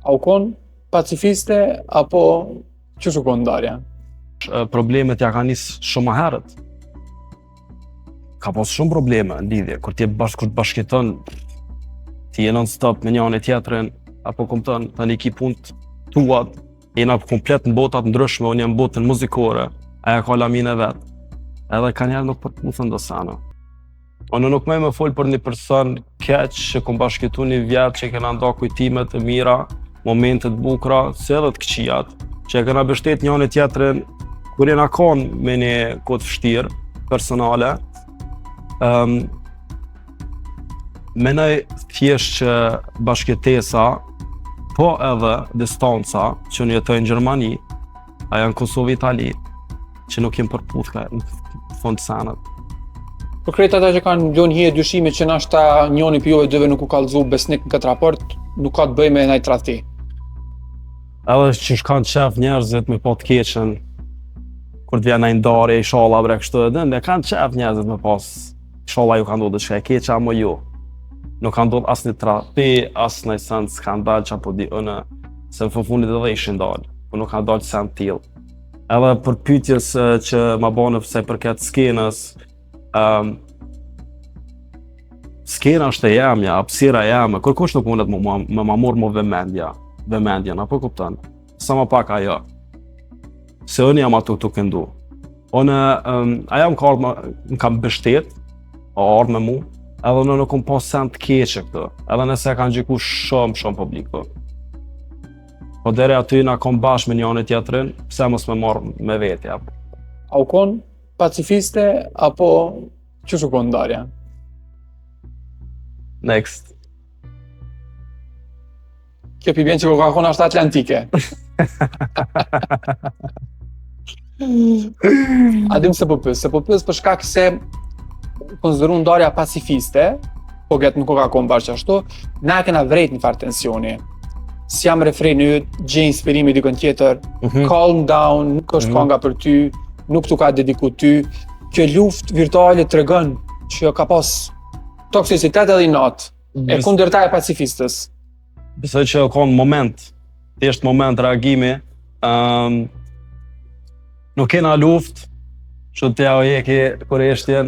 A u kon pacifiste apo çu u kon ndarja? Problemet ja ka nis shumë më herët. Ka pas shumë probleme në lidhje, kur ti bashkëton, ti je non-stop me njëri tjetrin, apo kupton, tani ki punët tuat, jena komplet në botat ndryshme, unë jam botën muzikore, aja ka lamin e vet. Edhe ka njerë nuk për të mu thënë do sana. Unë nuk me folë për një person keq që kom bashkëtu një vjetë, që kena nda kujtimet e mira, momentet bukra, se edhe të këqijat, që kena bështet njëri tjetrin, kur jena konë me një kodë fështirë, personale. Menoj thjesht që bashkëtesa, po edhe distanca që unë jetoj në Gjermani, a janë Kosovë, Itali, që nuk jem përputhka në fund sanët. Për krejt ata që kanë lënë hije dyshimit që nashta njëri për juve dyve nuk u kallëzu besnik në këtë raport, nuk ka të bëjë me ndaj tradhti. Edhe që kanë qef njerëzit me po të keqen, kur të vjen ndaj ndarje, inshallah bre kështu edhe ne kanë qef njerëzit me pas, inshallah ju kanë ndodhur diçka e keqe apo jo. Nuk kanë ndodhur asnjë tradhti, asnjë sens skandal çapo di unë, se në fundit edhe ishin dalë, po nuk ka dalë sen tillë. Edhe për pyetjes që ma bane se përket skenës, skena është e jemja, hapësira e jeme, kërkush nuk mundet me ma morë më vëmendjen, apo kupton? Sa më pak ajo. Se unë jam ato të këndu. Unë, aja më kam bështet, ardhë me mu, edhe unë nuk më pas sen të keqe këtë, edhe nëse kanë gjiku shumë publiko. Po dere aty na kom bashkë me njëri tjetrin, pse mos me marrë me vetja. A u kon pacifiste apo çu u kon ndarja? Next. Kjo pi bjen që ka kon ashtë atlantike. A dim se po pyes për shkak se konsideru ndarja pacifiste, po get nuk ka kon bashkë ashtu, na kena vrejt një farë tensioni. Si jam refreni yt, gjej inspirimi dikon tjetër, calm down, nuk është kënga për ty, nuk t'u ka dediku ty. Kjo luftë virtuale tregon që ka pas toksicitet edhe inat, e kundërta e pacifistës. Besoj që ka në moment, thjesht moment reagimi, nuk kena luftë, që t'ja o jeki kur eshtjen,